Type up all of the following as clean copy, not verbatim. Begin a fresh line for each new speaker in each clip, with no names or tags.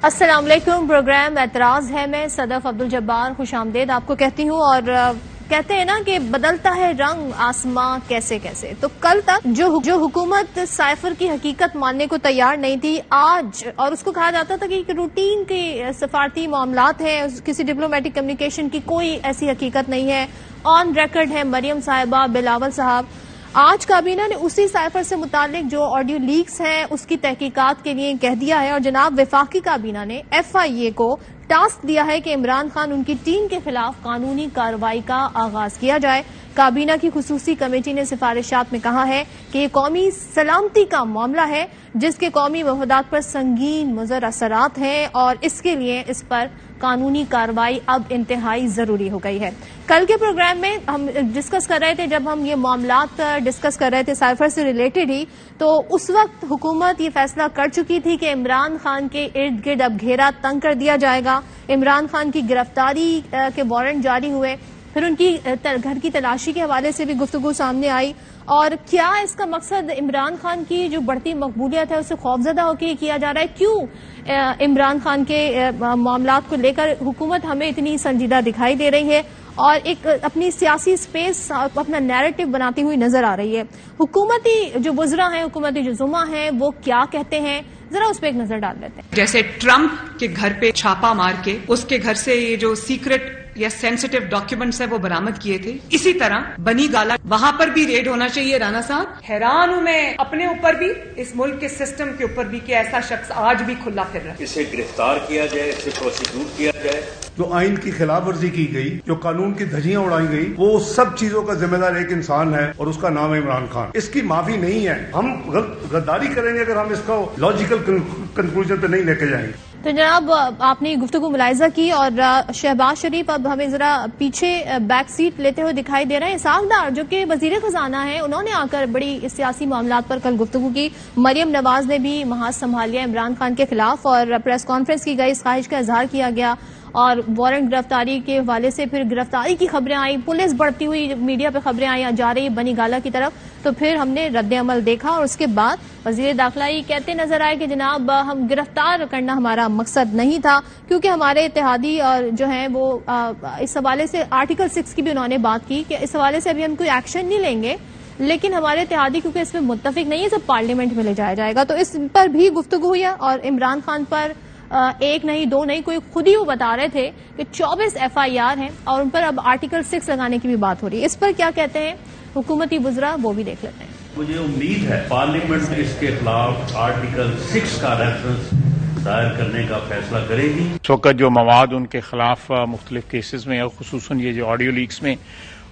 السلام علیکم، پروگرام اعتراض ہے، میں صدف عبدالجبار خوش آمدید آپ کو کہتی ہوں. اور کہتے ہیں نا کہ بدلتا ہے رنگ آسماں کیسے کیسے. تو کل تک جو حکومت سائفر کی حقیقت ماننے کو تیار نہیں تھی، آج اور اس کو کہا جاتا تھا کہ ایک روٹین کے سفارتی معاملات ہیں، کسی ڈپلومیٹک کمیونیکیشن کی کوئی ایسی حقیقت نہیں ہے. آن ریکارڈ ہے مریم صاحبہ، بلاول صاحب. آج کابینہ نے اسی سائفر سے متعلق جو آڈیو لیکس ہیں اس کی تحقیقات کے لیے کہہ دیا ہے. اور جناب وفاقی کابینہ نے FIA کو ٹاسک دیا ہے کہ عمران خان ان کی ٹیم کے خلاف قانونی کارروائی کا آغاز کیا جائے. کابینہ کی خصوصی کمیٹی نے سفارشات میں کہا ہے کہ یہ قومی سلامتی کا معاملہ ہے جس کے قومی مفادات پر سنگین مضر اثرات ہیں، اور اس کے لیے اس پر قانونی کارروائی اب انتہائی ضروری ہو گئی ہے. کل کے پروگرام میں ہم ڈسکس کر رہے تھے، جب ہم یہ معاملات ڈسکس کر رہے تھے سائفر سے ریلیٹڈ ہی، تو اس وقت حکومت یہ فیصلہ کر چکی تھی کہ عمران خان کے ارد گرد اب گھیرا تنگ کر دیا جائے گا. عمران خان کی گرفتاری کے وارنٹ جاری ہوئے، پھر ان کی گھر کی تلاشی کے حوالے سے بھی گفتگو سامنے آئی. اور کیا اس کا مقصد عمران خان کی جو بڑھتی مقبولیت ہے اسے خوفزدہ ہو کے کیا جا رہا ہے؟ کیوں عمران خان کے معاملات کو لے کر حکومت ہمیں اتنی سنجیدہ دکھائی دے رہی ہے اور ایک اپنی سیاسی سپیس اپنا نیریٹو بناتی ہوئی نظر آ رہی ہے؟ حکومتی جو وزراء ہیں، حکومتی جو زعماء ہیں، وہ کیا کہتے ہیں، ذرا اس پہ ایک نظر ڈال لیتے ہیں.
جیسے ٹرمپ کے گھر پہ چھاپا مار کے اس کے گھر سے یہ جو سیکرٹ یا سینسیٹیو ڈاکیومنٹس ہیں وہ برآمد کیے تھے، اسی طرح بنی گالا وہاں پر بھی ریڈ ہونا چاہیے. رانا صاحب، حیران ہوں میں اپنے اوپر بھی، اس ملک کے سسٹم کے اوپر بھی، کہ ایسا شخص آج بھی کھلا پھر رہا ہے.
اسے گرفتار کیا جائے، اسے پروسیکیوٹ کیا جائے.
جو آئین کی خلاف ورزی کی گئی، جو قانون کی دھجیاں اڑائی گئی، وہ سب چیزوں کا ذمہ دار ایک انسان ہے اور اس کا نام ہے عمران خان. اس کی معافی نہیں ہے. ہم غداری کریں گے اگر ہم اس کو لاجیکل کنکلوژن پہ نہیں لے کے جائیں گے.
تو جناب آپ نے گفتگو ملاحظہ کی، اور شہباز شریف اب ہمیں ذرا پیچھے بیک سیٹ لیتے ہوئے دکھائی دے رہے ہیں. اسحاق ڈار جو کہ وزیر خزانہ ہیں، انہوں نے آ کر بڑی سیاسی معاملات پر کل گفتگو کی. مریم نواز نے بھی محاذ سنبھال لیا عمران خان کے خلاف، اور پریس کانفرنس کی گئی، اس خواہش کا اظہار کیا گیا، اور وارنٹ گرفتاری کے حوالے سے پھر گرفتاری کی خبریں آئیں، پولیس بڑھتی ہوئی میڈیا پہ خبریں آئی جا رہی بنی گالا کی طرف. تو پھر ہم نے رد عمل دیکھا، اور اس کے بعد وزیر داخلہ یہ کہتے نظر آئے کہ جناب ہم گرفتار کرنا ہمارا مقصد نہیں تھا، کیونکہ ہمارے اتحادی اور جو ہیں وہ اس حوالے سے آرٹیکل 6 کی بھی انہوں نے بات کی کہ اس حوالے سے ابھی ہم کوئی ایکشن نہیں لیں گے، لیکن ہمارے اتحادی کیونکہ اس میں متفق نہیں ہے، سب پارلیمنٹ میں لے جایا جائے گا. تو اس پر بھی گفتگو ہوئی ہے، اور عمران خان پر ایک نہیں دو نہیں، کوئی خود ہی وہ بتا رہے تھے کہ 24 FIR ہیں، اور ان پر اب آرٹیکل 6 لگانے کی بھی بات ہو رہی ہے. اس پر کیا کہتے ہیں حکومتی وزراء، وہ بھی دیکھ لیتے ہیں.
مجھے امید ہے پارلیمنٹ اس کے خلاف آرٹیکل 6 کا ریفرنس دائر کرنے کا فیصلہ کرے گی.
چونکہ جو مواد ان کے خلاف مختلف کیسز میں، اور خصوصاً یہ جو آڈیو لیکس میں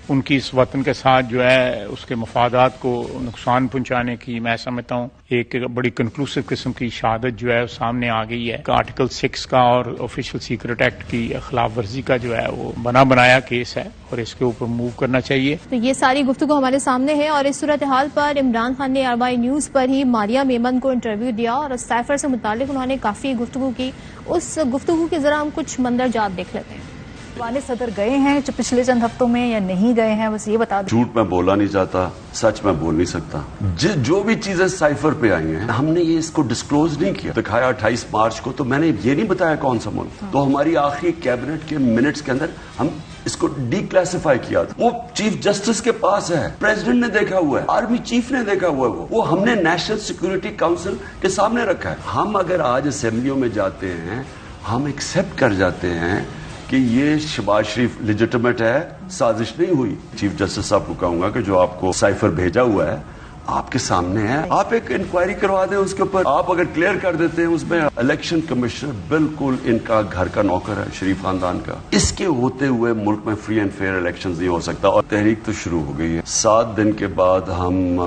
ان کی اس وطن کے ساتھ جو ہے اس کے مفادات کو نقصان پہنچانے کی، میں سمجھتا ہوں ایک بڑی کنکلوسیو قسم کی شہادت جو ہے سامنے آ گئی ہے. آرٹیکل 6 کا اور آفیشیل سیکرٹ ایکٹ کی خلاف ورزی کا جو ہے وہ بنا بنایا کیس ہے، اور اس کے اوپر موو کرنا چاہیے.
تو یہ ساری گفتگو ہمارے سامنے ہے، اور اس صورتحال پر عمران خان نے RY نیوز پر ہی ماریا میمن کو انٹرویو دیا، اور سائفر سے متعلق انہوں نے کافی گفتگو کی. اس گفتگو کے ذرا ہم کچھ مندرجات دیکھ لیتے ہیں.
افغان صدر گئے ہیں جو پچھلے چند ہفتوں میں یا نہیں گئے ہیں، بس یہ بتا دیں.
جھوٹ میں بولا نہیں جاتا، سچ میں بول نہیں سکتا. جو بھی چیزیں سائفر پہ آئی ہیں ہم نے یہ اس کو ڈسکلوز نہیں کیا، دکھایا 28 مارچ کو، تو میں نے یہ نہیں بتایا کون سا ملک. تو ہماری آخری کیبنٹ کے منٹس کے اندر ہم اس کو ڈی کلاسیفائی کیا تھا. وہ چیف جسٹس کے پاس ہے، پریزیڈنٹ نے دیکھا ہوا ہے، آرمی چیف نے دیکھا ہوا ہے، وہ ہم نے نیشنل سیکورٹی کاؤنسل کے سامنے رکھا ہے. ہم اگر آج اسمبلیوں میں جاتے ہیں، ہم ایکسپٹ کر جاتے ہیں کہ یہ شہباز شریف لیجیٹمیٹ ہے، سازش نہیں ہوئی. چیف جسٹس صاحب کو کہوں گا کہ جو آپ کو سائفر بھیجا ہوا ہے آپ کے سامنے ہے، آپ ایک انکوائری کروا دیں اس کے اوپر. آپ اگر کلیئر کر دیتے ہیں اس میں الیکشن کمشنر بالکل ان کا گھر کا نوکر ہے، شریف خاندان کا. اس کے ہوتے ہوئے ملک میں فری اینڈ فیئر الیکشنز نہیں ہو سکتا. اور تحریک تو شروع ہو گئی ہے. 7 دن کے بعد ہم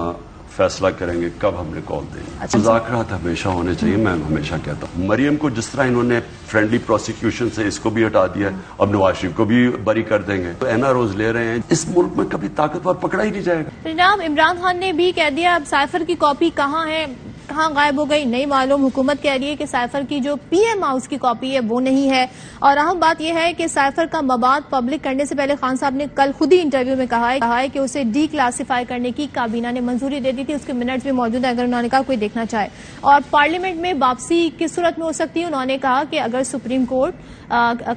فیصلہ کریں گے کب ہم نے کال دیں گے. مذاکرات ہمیشہ ہونے چاہیے، میں ہمیشہ کہتا ہوں. مریم کو جس طرح انہوں نے فرینڈلی پروسیکیوشن سے اس کو بھی ہٹا دیا، اب نواز شریف کو بھی بری کر دیں گے. تو NROز لے رہے ہیں، اس ملک میں کبھی طاقتور پکڑا ہی نہیں جائے گا.
جناب عمران خان نے بھی کہہ دیا اب سائفر کی کاپی کہاں ہے، کہاں غائب ہو گئی نہیں معلوم. حکومت کہہ رہی ہے کہ سائفر کی جو پی ایم ہاؤس کی کاپی ہے وہ نہیں ہے. اور اہم بات یہ ہے کہ سائفر کا مباد پبلک کرنے سے پہلے خان صاحب نے کل خود ہی انٹرویو میں کہا ہے کہ اسے ڈی کلاسیفائی کرنے کی کابینہ نے منظوری دے دی تھی. اس کے منٹس بھی موجود ہیں اگر انہوں نے کہا کوئی دیکھنا چاہے. اور پارلیمنٹ میں واپسی کس صورت میں ہو سکتی ہے؟ انہوں نے کہا کہ اگر سپریم کورٹ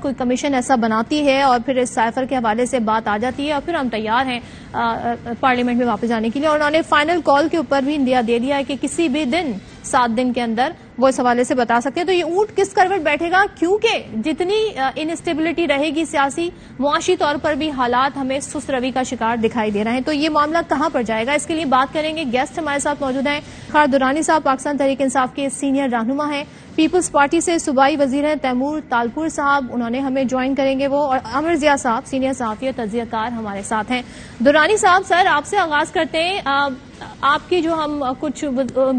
کوئی کمیشن ایسا بناتی ہے اور پھر اس سائفر کے حوالے سے بات آ جاتی ہے اور پھر ہم تیار ہیں پارلیمنٹ میں واپس جانے کے لیے. اور انہوں نے فائنل کال کے اوپر بھی انڈیا دے دیا ہے کہ کسی بھی دن 7 دن کے اندر وہ اس حوالے سے بتا سکتے ہیں. تو یہ اونٹ کس کروٹ بیٹھے گا؟ کیونکہ جتنی انسٹیبلٹی رہے گی سیاسی معاشی طور پر بھی حالات ہمیں سست روی کا شکار دکھائی دے رہے ہیں. تو یہ معاملہ کہاں پر جائے گا؟ اس کے لیے بات کریں گے. گیسٹ ہمارے ساتھ موجود ہیں. خار درانی صاحب پاکستان تحریک انصاف کے سینئر رہنما ہیں. پیپلز پارٹی سے صوبائی وزیر ہیں تیمور تالپور صاحب، انہوں نے ہمیں جوائن کریں گے وہ. اور امر ضیاء صاحب سینئر صحافی اور تجزیہ کار ہمارے ساتھ ہیں. درانی صاحب، سر آپ سے آغاز کرتے ہیں. آپ کی جو ہم کچھ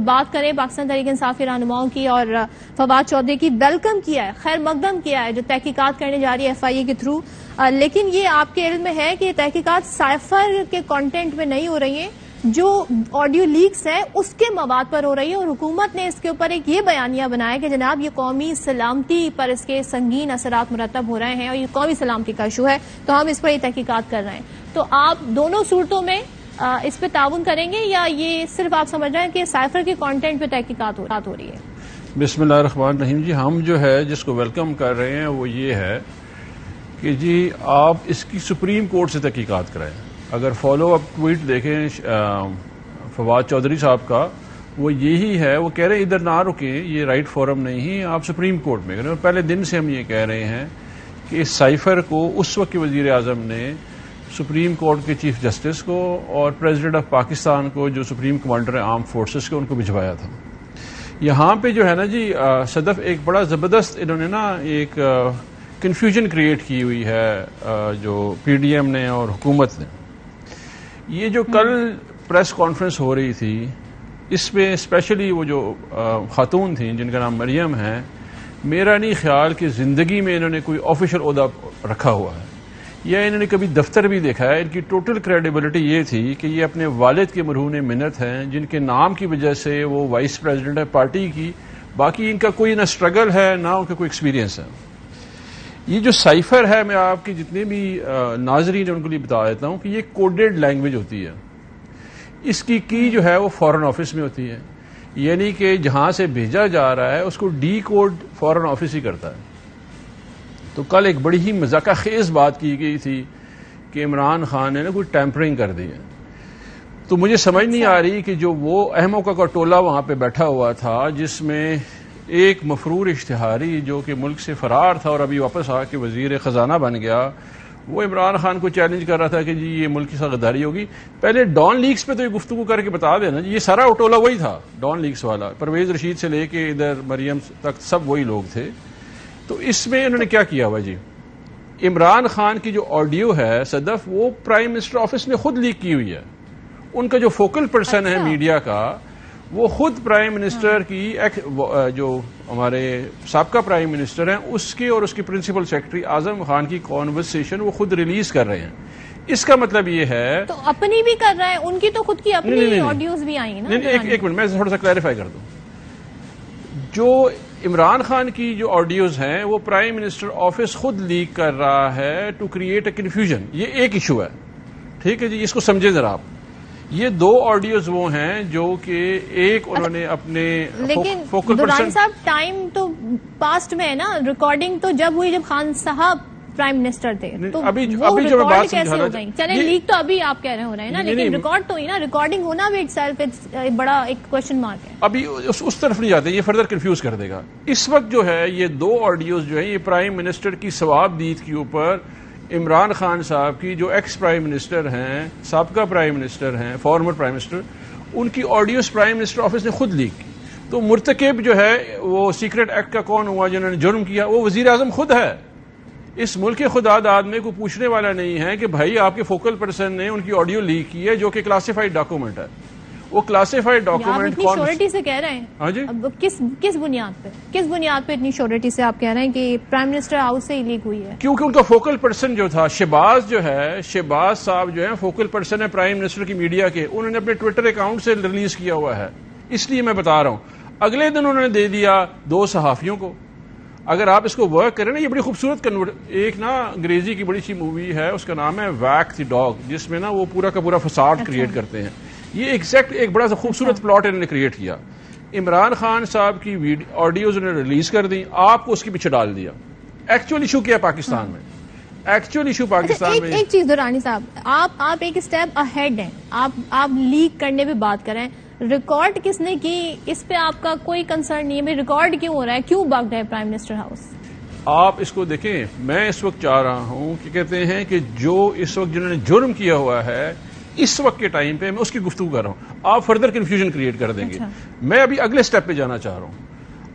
بات کریں پاکستان تحریک انصاف کے رہنماؤں کی اور فواد چودھری کی، ویلکم کیا ہے، خیر مقدم کیا ہے جو تحقیقات کرنے جا رہی ہے ایف آئی اے کے تھرو. لیکن یہ آپ کے علم میں ہے کہ یہ تحقیقات سائفر کے کانٹینٹ میں نہیں ہو رہی ہیں، جو آڈیو لیکس ہے اس کے مواد پر ہو رہی ہے. اور حکومت نے اس کے اوپر ایک یہ بیانیہ بنایا کہ جناب یہ قومی سلامتی پر اس کے سنگین اثرات مرتب ہو رہے ہیں اور یہ قومی سلامتی کا ایشو ہے تو ہم اس پر یہ تحقیقات کر رہے ہیں. تو آپ دونوں صورتوں میں اس پہ تعاون کریں گے یا یہ صرف آپ سمجھ رہے ہیں کہ سائفر کے کانٹینٹ پہ تحقیقات ہو رہی ہے؟
بسم اللہ الرحمن الرحیم. جی ہم جو ہے جس کو ویلکم کر رہے ہیں وہ یہ ہے کہ جی آپ اس کی سپریم کورٹ سے تحقیقات کرائیں. اگر فالو اپ ٹویٹ دیکھیں فواد چودھری صاحب کا، وہ یہی ہے، وہ کہہ رہے ہیں ادھر نہ رکیں، یہ رائٹ فورم نہیں، آپ سپریم کورٹ میں کریں. اور پہلے دن سے ہم یہ کہہ رہے ہیں کہ اس سائفر کو اس وقت کے وزیر اعظم نے سپریم کورٹ کے چیف جسٹس کو اور پریزیڈنٹ آف پاکستان کو جو سپریم کمانڈر ہے آرم فورسز کے، ان کو بھجوایا تھا. یہاں پہ جو ہے نا جی صدف ایک بڑا زبردست انہوں نے نا ایک کنفیوژن کریٹ کی ہوئی ہے جو پی ڈی ایم نے اور حکومت نے. یہ جو کل پریس کانفرنس ہو رہی تھی اس میں اسپیشلی وہ جو خاتون تھیں جن کا نام مریم ہے، میرا نہیں خیال کہ زندگی میں انہوں نے کوئی آفیشیل عہدہ رکھا ہوا ہے یا انہوں نے کبھی دفتر بھی دیکھا ہے. ان کی ٹوٹل کریڈیبلٹی یہ تھی کہ یہ اپنے والد کے مرہون منت ہیں جن کے نام کی وجہ سے وہ وائس پریزیڈنٹ ہے پارٹی کی. باقی ان کا کوئی نہ اسٹرگل ہے نہ ان کا کوئی ایکسپیرینس ہے. یہ جو سائفر ہے میں آپ کی جتنے بھی ناظرین ان کے لیے بتا دیتا ہوں کہ یہ کوڈیڈ لینگویج ہوتی ہے. اس کی جو ہے وہ فارن آفس میں ہوتی ہے، یعنی کہ جہاں سے بھیجا جا رہا ہے اس کو ڈی کوڈ فارن آفس ہی کرتا ہے. تو کل ایک بڑی ہی مذاکرہ خیز بات کی گئی تھی کہ عمران خان نے کوئی ٹیمپرنگ کر دی ہے. تو مجھے سمجھ نہیں آ رہی کہ جو وہ احمقوں کا ٹولہ وہاں پہ بیٹھا ہوا تھا جس میں ایک مفرور اشتہاری جو کہ ملک سے فرار تھا اور ابھی واپس آ کے وزیر خزانہ بن گیا، وہ عمران خان کو چیلنج کر رہا تھا کہ جی یہ ملک کی ساتھ غداری ہوگی. پہلے ڈان لیکس پہ تو یہ گفتگو کر کے بتا دینا جی، یہ سارا ٹولہ وہی تھا ڈان لیکس والا، پرویز رشید سے لے کے ادھر مریم تک سب وہی لوگ تھے. تو اس میں انہوں نے کیا کیا ہوا جی، عمران خان کی جو آڈیو ہے صدف وہ پرائم منسٹر آفس نے خود لیک کی ہوئی ہے. ان کا جو فوکل پرسن ہے میڈیا کا وہ خود پرائم منسٹر کی جو ہمارے سابقہ پرائم منسٹر ہیں اس کے اور اس کے پرنسپل سیکرٹری اعظم خان کی کانورسیشن وہ خود ریلیز کر رہے ہیں. اس کا مطلب یہ ہے
تو اپنی بھی کر رہے ہیں، ان کی تو خود کی اپنی آڈیوز بھی آئی نا.
ایک منٹ میں تھوڑا سا کلیریفائی کر دوں. جو عمران خان کی جو آڈیوز ہیں وہ پرائم منسٹر آفس خود لیک کر رہا ہے ٹو کریٹ اے کنفیوژن. یہ ایک ایشو ہے، ٹھیک ہے جی، اس کو سمجھیں ذرا آپ. یہ دو آڈیوز وہ ہیں جو کہ ایک انہوں نے اپنے
لیکن
فوکل
درانی صاحب ٹائم تو پاسٹ میں ہے نا، ریکارڈنگ تو جب ہوئی جب خان صاحب پرائم منسٹر تھے تو
ابھی
وہ
جو میں بات
کیسے
سمجھا
ہو گئی؟ چلیں لیک تو ابھی آپ کہہ رہے ہو رہے ہیں نا، لیکن ریکارڈ تو ہوئی نا، ریکارڈنگ ہونا بھی ایک بڑا ایک کوشچن مارک ہے.
ابھی اس طرف نہیں جاتے، یہ فردر کنفیوز کر دے گا. اس وقت جو ہے یہ دو آڈیوز جو ہیں یہ پرائم منسٹر کی ثواب دید کے اوپر عمران خان صاحب کی جو ایکس پرائم منسٹر ہیں، سابقہ پرائم منسٹر ہیں، فارمر پرائم منسٹر، ان کی آڈیوز پرائم منسٹر آفس نے خود لیک کی. تو مرتکب جو ہے وہ سیکرٹ ایکٹ کا کون ہوا جنہوں نے جرم کیا؟ وہ وزیر اعظم خود ہے. اس ملک کے خدا داد میں کوئی پوچھنے والا نہیں ہے کہ بھائی آپ کے فوکل پرسن نے ان کی آڈیو لیک کی ہے جو کہ کلاسیفائڈ ڈاکومنٹ ہے. وہ کلاسیفائڈ ڈاکومنٹ
کون شیورٹی سے کہہ رہے ہیں؟
ہاں جی،
کس بنیاد پہ اتنی شیورٹی سے آپ کہہ رہے ہیں کہ پرائم منسٹر ہاؤس سے ہی لیک ہوئی ہے؟
کیونکہ ان کا فوکل پرسن جو تھا شہباز جو ہے، شہباز صاحب جو ہے فوکل پرسن ہے پرائم منسٹر کی میڈیا کے. انہوں نے اپنے ٹویٹر اکاؤنٹ سے ریلیز کیا ہوا ہے. اس لیے میں بتا رہا ہوں. اگلے دن انہوں نے دے دیا 2 صحافیوں کو. اگر آپ اس کو ورک کریں نا, یہ بڑی خوبصورت ایک نا انگریزی کی بڑی سی مووی ہے, اس کا نام ہے ویک دی ڈاگ, جس میں نا وہ پورا کا پورا فساد کریٹ کرتے ہیں. یہ ایگزیکٹ ایک بڑا سا خوبصورت پلاٹ انہوں نے کریٹ کیا. عمران خان صاحب کی آڈیوز انہوں نے ریلیز کر دی, آپ کو اس کے پیچھے ڈال دیا. ایکچوئل ایشو کیا ہے پاکستان میں, ایکچوئل ایشو پاکستان میں
ایک چیز دورانی صاحب, آپ ایک اسٹیپ اہیڈ ہیں, آپ لیک کرنے پہ بات کریں. ریکارڈ کس نے کی اس پہ آپ کا کوئی کنسرن نہیں ہے؟ ریکارڈ کیوں ہو رہا ہے, کیوں بگڈ ہے پرائم منسٹر ہاؤس؟
آپ اس کو دیکھیں, میں اس وقت چاہ رہا ہوں کہ کہتے ہیں کہ جو اس وقت جنہوں نے جرم کیا ہوا ہے اس وقت کے ٹائم پہ میں اس کی گفتگو کر رہا ہوں. آپ فردر کنفیوژن کریٹ کر دیں گے. میں ابھی اگلے سٹیپ پہ جانا چاہ رہا ہوں.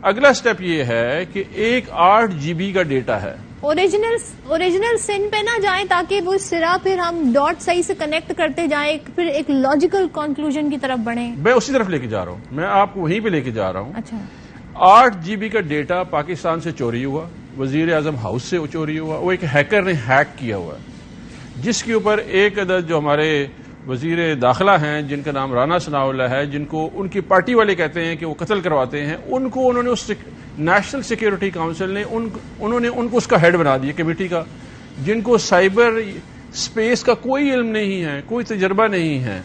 اگلا سٹیپ یہ ہے کہ ایک 8 GB کا ڈیٹا ہے.
اوریجنل سن پہ نہ جائیں تاکہ وہ سرا پھر ہم ڈاٹ صحیح سے کنیکٹ کرتے جائیں, پھر ایک لاجیکل کنکلوژن کی طرف بڑھیں.
میں اسی طرف لے کے جا رہا ہوں, میں آپ کو وہیں پہ لے کے جا رہا ہوں.
اچھا,
8 GB کا ڈیٹا پاکستان سے چوری ہوا, وزیر اعظم ہاؤس سے چوری ہوا. وہ ایک ہیکر نے ہیک کیا ہوا ہے, جس کے اوپر ایک عدد جو ہمارے وزیر داخلہ ہیں جن کا نام رانا ثناء اللہ ہے, جن کو ان کی پارٹی والے کہتے ہیں کہ وہ قتل کرواتے ہیں, انہوں نے اس نیشنل سیکیورٹی کاؤنسل نے انہوں نے ان کو اس کا ہیڈ بنا دیا کمیٹی کا, جن کو سائبر اسپیس کا کوئی علم نہیں ہے, کوئی تجربہ نہیں ہے.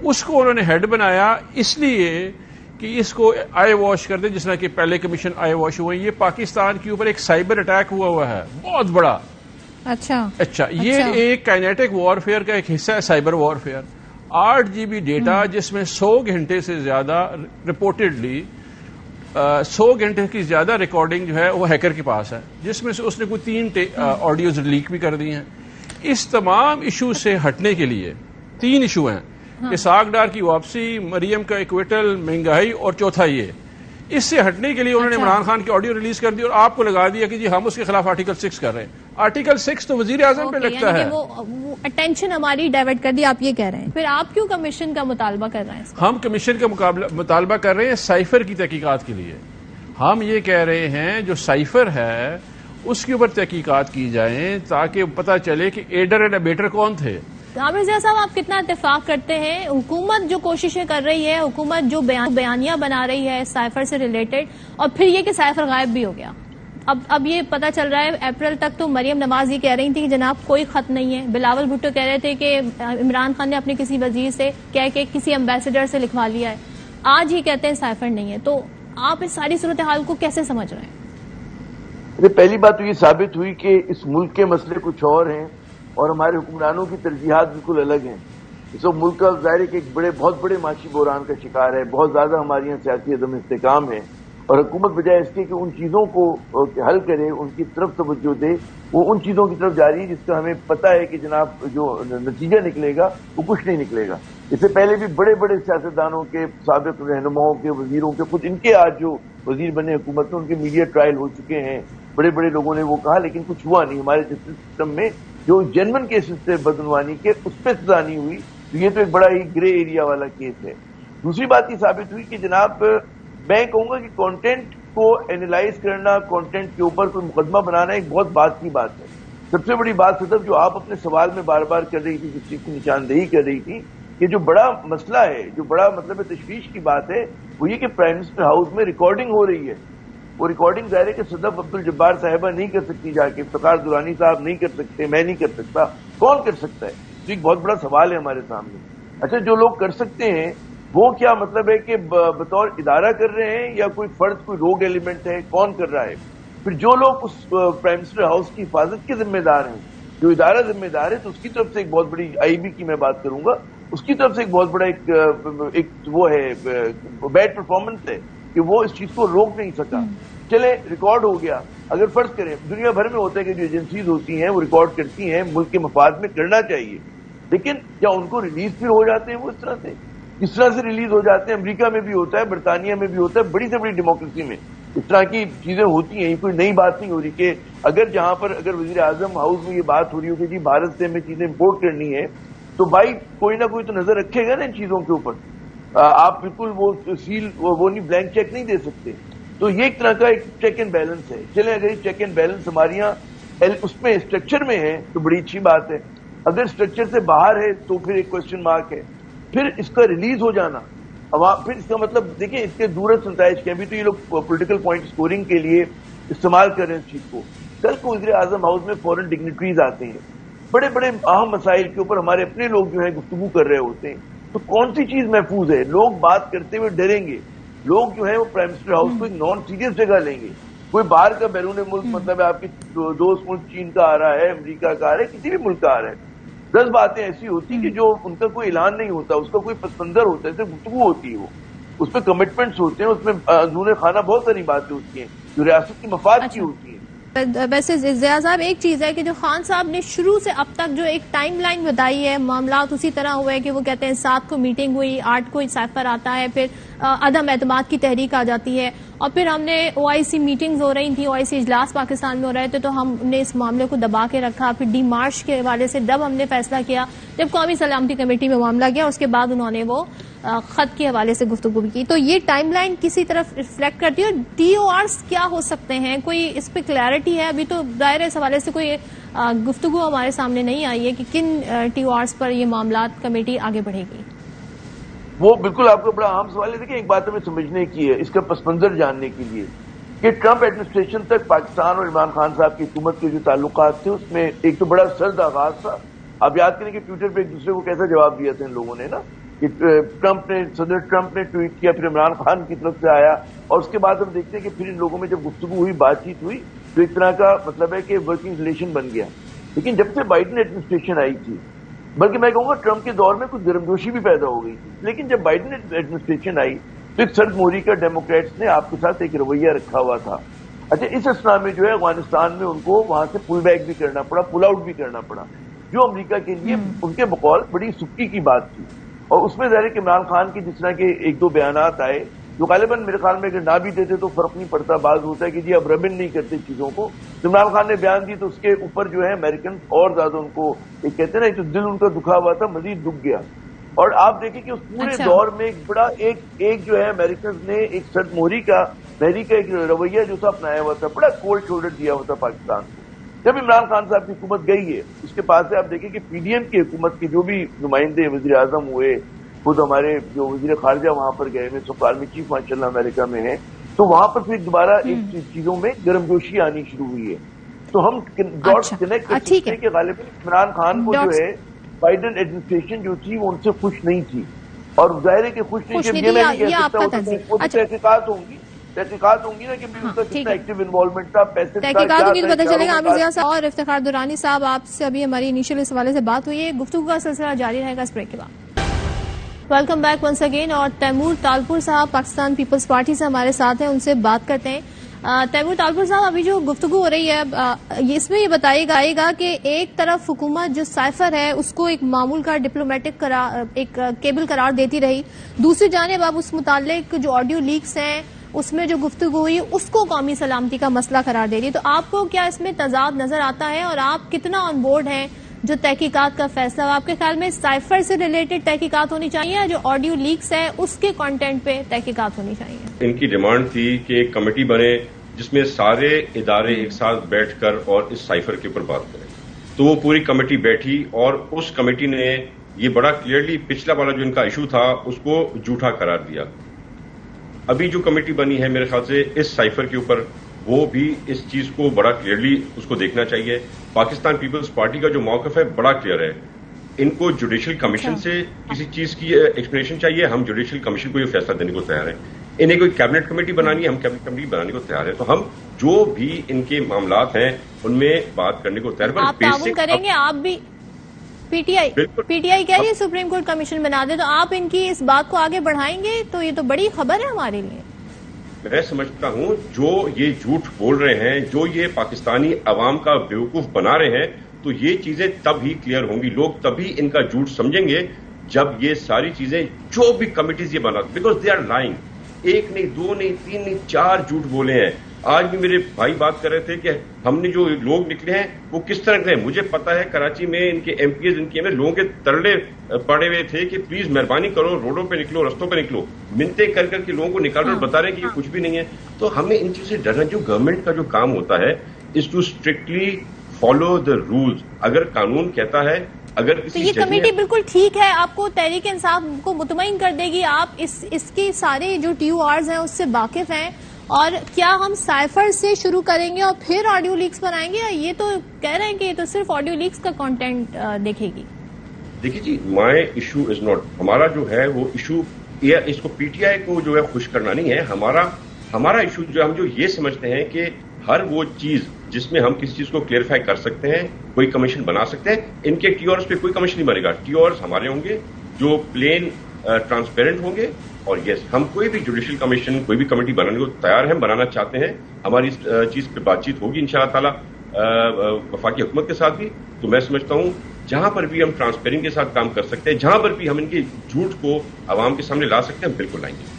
اس کو انہوں نے ہیڈ بنایا اس لیے کہ اس کو آئی واش کر دیں, جس طرح کہ پہلے کمیشن آئی واش ہوئے. یہ پاکستان کے اوپر ایک سائبر اٹیک ہوا ہے بہت بڑا. اچھا, یہ ایک کائنیٹک وارفیئر کا ایک حصہ ہے, سائبر وارفیئر. 8 GB ڈیٹا جس میں 100 گھنٹے سے زیادہ رپورٹڈلی 100 گھنٹے کی زیادہ ریکارڈنگ جو ہے وہ ہیکر کے پاس ہے, جس میں سے اس نے کوئی 3 آڈیوز لیک بھی کر دی ہیں. اس تمام ایشو سے ہٹنے کے لیے 3 ایشو ہیں, اسحاق ڈار کی واپسی, مریم کا ایکویٹل, مہنگائی, اور چوتھا یہ. اس سے ہٹنے کے لیے انہوں نے عمران خان کی آڈیو ریلیز کر دی اور آپ کو لگا دیا کہ جی ہم اس کے خلاف آرٹیکل 6 کر رہے ہیں. آرٹیکل 6 تو وزیر اعظم پہ لگتا ہے.
وہ اٹینشن ہماری ڈائیورٹ کر دی, آپ یہ کہہ رہے ہیں. پھر آپ کیوں کمیشن کا مطالبہ کر رہے ہیں؟
ہم کمیشن کا مطالبہ کر رہے ہیں سائفر کی تحقیقات کے لیے. ہم یہ کہہ رہے ہیں جو سائفر ہے اس کے اوپر تحقیقات کی جائیں تاکہ پتہ چلے کہ ایڈر اینڈ ابیٹر کون تھے.
عامر ضیاء صاحب, آپ کتنا اتفاق کرتے ہیں حکومت جو کوششیں کر رہی ہے, حکومت جو بیانیاں بنا رہی ہے سائفر سے ریلیٹڈ, اور پھر یہ کہ سائفر غائب بھی ہو گیا. اب یہ پتا چل رہا ہے اپریل تک تو مریم نواز یہ کہہ رہی تھی کہ جناب کوئی خط نہیں ہے. بلاول بھٹو کہہ رہے تھے کہ عمران خان نے اپنے کسی وزیر سے کہہ کے کسی ایمبیسڈر سے لکھوا لیا ہے. آج ہی کہتے ہیں سائفر نہیں ہے. تو آپ اس ساری صورتحال کو کیسے سمجھ رہے ہیں؟
پہلی بات تو یہ ثابت ہوئی کہ اس ملک کے مسئلے کچھ اور ہیں اور ہمارے حکمرانوں کی ترجیحات بالکل الگ ہیں. اس وقت ملک کا ظاہر ہے کہ ایک بہت بڑے معاشی بحران کا شکار ہے, بہت زیادہ ہمارے یہاں سیاسی عدم استحکام ہے, اور حکومت بجائے اس کے کہ ان چیزوں کو حل کرے, ان کی طرف توجہ دے, وہ ان چیزوں کی طرف جاری ہے جس کا ہمیں پتہ ہے کہ جناب جو نتیجہ نکلے گا وہ کچھ نہیں نکلے گا. اس سے پہلے بھی بڑے بڑے سیاستدانوں کے, سابق رہنماؤں کے, وزیروں کے, خود ان کے آج جو وزیر بنے حکومت میں ان کے میڈیا ٹرائل ہو چکے ہیں, بڑے بڑے لوگوں نے وہ کہا, لیکن کچھ ہوا نہیں. ہمارے جسٹس سسٹم میں جو جینون کیسز تھے بدعنوانی کے, اس پہ سزا نہیں ہوئی. تو یہ تو ایک بڑا ہی گرے ایریا والا کیس ہے. دوسری بات یہ ثابت ہوئی کہ جناب میں کہوں گا کہ کانٹینٹ کو اینالائز کرنا, کانٹینٹ کے اوپر کوئی مقدمہ بنانا ایک بہت بات کی بات ہے. سب سے بڑی بات صدف جو آپ اپنے سوال میں بار بار کر رہی تھی, جس چیز کی نشاندہی کر رہی تھی, کہ جو بڑا مسئلہ ہے, جو بڑا مطلب تشویش کی بات ہے, وہ یہ کہ پرائم منسٹر ہاؤس میں ریکارڈنگ ہو رہی ہے. وہ ریکارڈنگ ظاہر ہے کہ صدف عبدالجبار صاحبہ نہیں کر سکتی جا کے, افتخار درانی صاحب نہیں کر سکتے, میں نہیں کر سکتا, کون کر سکتا ہے؟ تو ایک بہت بڑا سوال ہے ہمارے سامنے. اچھا, جو لوگ کر سکتے ہیں وہ کیا مطلب ہے کہ بطور ادارہ کر رہے ہیں یا کوئی فرد, کوئی روگ ایلیمنٹ ہے, کون کر رہا ہے؟ پھر جو لوگ اس پرائم منسٹر ہاؤس کی حفاظت کے ذمہ دار ہیں, جو ادارہ ذمہ دار ہے, تو اس کی طرف سے ایک بہت بڑی آئی بی کی میں بات کروں گا, اس کی طرف سے ایک بہت بڑا ایک وہ ہے بیڈ پرفارمنس ہے کہ وہ اس چیز کو روک نہیں سکا. چلے ریکارڈ ہو گیا, اگر فرض کریں دنیا بھر میں ہوتا ہے کہ جو ایجنسیز ہوتی ہیں وہ ریکارڈ کرتی ہیں, ملک کے مفاد میں کرنا چاہیے, لیکن کیا ان کو ریلیز پھر ہو جاتے ہیں وہ اس طرح سے؟ اس طرح سے ریلیز ہو جاتے ہیں. امریکہ میں بھی ہوتا ہے, برطانیہ میں بھی ہوتا ہے, بڑی سے بڑی ڈیموکریسی میں اس طرح کی چیزیں ہوتی ہیں. یہ کوئی نئی بات نہیں ہو رہی کہ اگر جہاں پر اگر وزیر اعظم ہاؤس میں یہ بات ہو رہی ہو کہ جی بھارت سے ہمیں چیزیں امپورٹ کرنی ہے, تو بھائی کوئی نہ کوئی تو نظر رکھے گا نا ان چیزوں کے اوپر. آپ بالکل وہ سیل وہ نہیں بلینک چیک نہیں دے سکتے. تو یہ ایک طرح کا ایک چیک اینڈ بیلنس ہے. چلیں اگر یہ چیک اینڈ بیلنس ہمارے یہاں اس میں اسٹرکچر میں ہے تو بڑی اچھی بات ہے. اگر اسٹرکچر سے باہر ہے تو پھر ایک کوشچن مارک ہے. پھر اس کا ریلیز ہو جانا پھر اس کا مطلب دیکھیں اس کے دورست نتائج کے بھی تو یہ لوگ پولیٹیکل پوائنٹ اسکورنگ کے لیے استعمال کر رہے ہیں اس چیز کو. کل کو وزیر اعظم ہاؤس میں فورن ڈگنیٹریز آتے ہیں, بڑے بڑے اہم مسائل کے اوپر ہمارے اپنے لوگ جو ہے گفتگو کر رہے ہوتے ہیں, تو کون سی چیز محفوظ ہے؟ لوگ بات کرتے ہوئے ڈریں گے, لوگ جو ہے وہ پرائم منسٹر ہاؤس کو ایک نان سیریس جگہ لیں گے. کوئی باہر کا بیرون ملک مطلب ہے آپ کے دوست ملک چین کا آ رہا ہے, امریکہ کا آ رہا ہے, کسی بھی ملک کا آ رہا ہے, 10 باتیں ایسی ہوتی کہ جو ان کا کوئی اعلان نہیں ہوتا, اس کا کوئی پس منظر ہوتا ہے, صرف گفتگو ہوتی ہے, وہ اس پہ کمٹمنٹس ہوتے ہیں, اس میں اندرون خانہ بہت ساری باتیں ہوتی ہیں جو ریاست کی مفاد کی ہوتی ہیں.
ویسے ضیاء صاحب ایک چیز ہے کہ جو خان صاحب نے شروع سے اب تک جو ایک ٹائم لائن بتائی ہے, معاملات اسی طرح ہوئے کہ وہ کہتے ہیں 7 کو میٹنگ ہوئی, 8 کو سائفر آتا ہے, پھر عدم اعتماد کی تحریک آ جاتی ہے, اور پھر ہم نے OIC میٹنگز ہو رہی تھیں, OIC اجلاس پاکستان میں ہو رہے تھے, تو ہم نے اس معاملے کو دبا کے رکھا. پھر ڈی مارچ کے حوالے سے جب ہم نے فیصلہ کیا, جب قومی سلامتی کمیٹی میں معاملہ گیا, اس کے بعد انہوں نے وہ خط کے حوالے سے گفتگو بھی کی. تو یہ ٹائم لائن کسی طرف ریفلیکٹ کرتی ہے. TORs کیا ہو سکتے ہیں, کوئی اس پہ کلیئرٹی ہے؟ ابھی تو ظاہر ہے اس حوالے سے کوئی گفتگو ہمارے سامنے نہیں آئی ہے کہ کن TORs پر یہ معاملات کمیٹی آگے بڑھے گی.
وہ بالکل آپ کو بڑا اہم سوال ہے. دیکھیں ایک بات ہمیں سمجھنے کی ہے اس کا پس منظر جاننے کے لیے کہ ٹرمپ ایڈمنسٹریشن تک پاکستان اور عمران خان صاحب کی حکومت کے جو تعلقات تھے اس میں ایک تو بڑا سرد آغاز تھا. آپ یاد کریں کہ ٹویٹر پہ ایک دوسرے کو کیسا جواب دیا تھا ان لوگوں نے نا, کہ صدر ٹرمپ نے ٹویٹ کیا, پھر عمران خان کی طرف سے آیا, اور اس کے بعد ہم دیکھتے ہیں کہ پھر ان لوگوں میں جب گفتگو ہوئی, بات چیت ہوئی, تو ایک طرح کا مطلب ہے کہ ورکنگ ریلیشن بن گیا. لیکن جب سے بائیڈن ایڈمنسٹریشن آئی تھی, بلکہ میں کہوں گا ٹرمپ کے دور میں کچھ گرمجوشی بھی پیدا ہو گئی تھی, لیکن جب بائیڈن ایڈمنسٹریشن آئی تو ایک سرد موری کا ڈیموکریٹس نے آپ کے ساتھ ایک رویہ رکھا ہوا تھا. اچھا, اس اسنا میں جو ہے افغانستان میں ان کو وہاں سے پل بیک بھی کرنا پڑا, پل آؤٹ بھی کرنا پڑا, جو امریکہ کے لیے ان کے بقول بڑی سکی کی بات تھی. اور اس میں ظاہر کہ عمران خان کی جس طرح کے 1-2 بیانات آئے جو غالباً میرے خیال میں اگر نہ بھی دیتے تو فرق نہیں پڑتا. بعض ہوتا ہے کہ جی اب ربن نہیں کرتے چیزوں کو, تو عمران خان نے بیان دی تو اس کے اوپر جو ہے امریکن اور زیادہ ان کو ایک کہتے ہیں نا, تو دل ان کا دکھا ہوا تھا, مزید دکھ گیا. اور آپ دیکھیں کہ اس پورے دور میں ایک بڑا ایک جو ہے امریکنز نے ایک سرد موہری کا ایک رویہ جو تھا اپنایا ہوا تھا, بڑا کولڈ شولڈر دیا ہوا تھا پاکستان کو. جب عمران خان صاحب کی حکومت گئی ہے اس کے پاس سے آپ دیکھیں کہ PDM کی حکومت کے جو بھی نمائندے وزیر اعظم ہوئے, خود ہمارے جو وزیر خارجہ وہاں پر گئے ہوئے, سب آرمی چیف ماشاء اللہ امریکہ میں ہیں, تو وہاں پر پھر دوبارہ ایک چیزوں میں گرمجوشی آنی شروع ہوئی ہے. تو ہم ڈاٹس کنیکٹ کر سکتے ہیں کہ غالباً عمران خان کو جو ہے بائیڈن ایڈمنسٹریشن جو تھی وہ ان سے خوش نہیں تھی, اور ظاہر ہے کہ خوش نہیں تھی. یہ میں نہیں کہہ سکتا, وہ تحقیقات ہوں گی نا کہ اس کا کتنا ایکٹیو انوالومنٹ تھا, پیسے
تحقیقات ہوگی تو پتہ چلے گا. عامر ضیاء صاحب اور افتخار درانی صاحب, آپ سے ابھی ہماری انیشیل اس حوالے سے بات ہوئی ہے, گفتگو کا سلسلہ جاری رہے گا اس بریک کے بعد. Welcome back once again. اور تیمور تالپور صاحب پاکستان پیپلز پارٹی سے ہمارے ساتھ ہیں, ان سے بات کرتے ہیں. تیمور تالپور صاحب, ابھی جو گفتگو ہو رہی ہے اس میں یہ بتائیے گا کہ ایک طرف حکومت جو سائفر ہے اس کو ایک معمول کا ڈپلومیٹک ایک کیبل قرار دیتی رہی, دوسری جانب اب اس متعلق جو آڈیو لیکس ہیں اس میں جو گفتگو ہوئی اس کو قومی سلامتی کا مسئلہ قرار دے رہی. تو آپ کو کیا اس میں تضاد نظر آتا ہے, اور آپ کتنا آن بورڈ ہیں جو تحقیقات کا فیصلہ ہو؟ آپ کے خیال میں سائفر سے ریلیٹڈ تحقیقات ہونی چاہیے یا جو آڈیو لیکس ہے اس کے کانٹینٹ پہ تحقیقات ہونی چاہیے؟
ان کی ڈیمانڈ تھی کہ ایک کمیٹی بنے جس میں سارے ادارے ایک ساتھ بیٹھ کر اور اس سائفر کے اوپر بات کریں. تو وہ پوری کمیٹی بیٹھی اور اس کمیٹی نے یہ بڑا کلیئرلی پچھلا والا جو ان کا ایشو تھا اس کو جھوٹا قرار دیا. ابھی جو کمیٹی بنی ہے میرے خیال سے اس سائفر کے اوپر, وہ بھی اس چیز کو بڑا کلیئرلی اس کو دیکھنا چاہیے. پاکستان پیپلز پارٹی کا جو موقف ہے بڑا کلیئر ہے. ان کو جوڈیشل کمیشن سے کسی چیز کی ایکسپلینیشن چاہیے, ہم جوڈیشل کمیشن کو یہ فیصلہ دینے کو تیار ہیں. انہیں کوئی کیبنٹ کمیٹی بنانی ہے, ہم کیبنٹ کمیٹی بنانے کو تیار ہیں. تو ہم جو بھی ان کے معاملات ہیں ان میں بات کرنے کو تیار ہیں.
آپ تعاون کریں گے؟ آپ بھی پی ٹی آئی کہہ رہی ہے سپریم کورٹ کمیشن بنا دے, تو آپ ان کی اس بات کو آگے بڑھائیں گے؟ تو یہ تو بڑی خبر ہے ہمارے لیے.
میں سمجھتا ہوں جو یہ جھوٹ بول رہے ہیں, جو یہ پاکستانی عوام کا بیوقوف بنا رہے ہیں, تو یہ چیزیں تب ہی کلیئر ہوں گی. لوگ تبھی ان کا جھوٹ سمجھیں گے جب یہ ساری چیزیں جو بھی کمیٹیز یہ بنا, بیکاز دے آر لائنگ. 1 نہیں 2 نہیں 3 نہیں 4 جھوٹ بولے ہیں. آج بھی میرے بھائی بات کر رہے تھے کہ ہم نے جو لوگ نکلے ہیں وہ کس طرح نکلے ہیں. مجھے پتا ہے کراچی میں ان کے MPs ان کے لوگوں کے ترلے پڑے ہوئے تھے کہ پلیز مہربانی کرو, روڈوں پہ نکلو, رستوں پہ نکلو, منتیں کر کے لوگوں کو نکال کر بتا رہے ہیں کہ یہ کچھ بھی نہیں ہے. تو ہمیں ان چیزوں سے ڈرنا. جو گورنمنٹ کا جو کام ہوتا ہے is to strictly follow the rules. اگر قانون کہتا ہے اگر
تو یہ کمیٹی بالکل ٹھیک ہے، آپ کو تحریک انصاف کو مطمئن کر دے گی، آپ اس کے سارے جو ٹی او آرز ہیں اس سے واقف ہیں، اور کیا ہم سائفر سے شروع کریں گے اور پھر آڈیو لیکس پر آئیں گے، یا یہ تو کہہ رہے ہیں کہ یہ تو صرف آڈیو لیکس کا کانٹینٹ دیکھے گی؟
دیکھیے جی، مائی ایشو از ناٹ، ہمارا جو ہے وہ ایشو اس کو پی ٹی آئی کو جو ہے خوش کرنا نہیں ہے، ہمارا ایشو جو ہم جو یہ سمجھتے ہیں کہ ہر وہ چیز جس میں ہم کسی چیز کو کلیئرفائی کر سکتے ہیں، کوئی کمیشن بنا سکتے ہیں، ان کے ٹی آرز پہ کوئی کمیشن نہیں بنے گا، ٹی آرز ہمارے ہوں گے جو پلین ٹرانسپیرنٹ ہوں گے، اور یس ہم کوئی بھی جوڈیشل کمیشن کوئی بھی کمیٹی بنانے کو تیار ہیں، بنانا چاہتے ہیں، ہماری اس چیز پہ بات چیت ہوگی انشاءاللہ تعالی وفاقی حکومت کے ساتھ بھی، تو میں سمجھتا ہوں جہاں پر بھی ہم ٹرانسپیرنٹ کے ساتھ کام کر سکتے ہیں، جہاں پر بھی ہم ان کے جھوٹ کو عوام کے سامنے لا سکتے ہیں، بالکل لائیں گے۔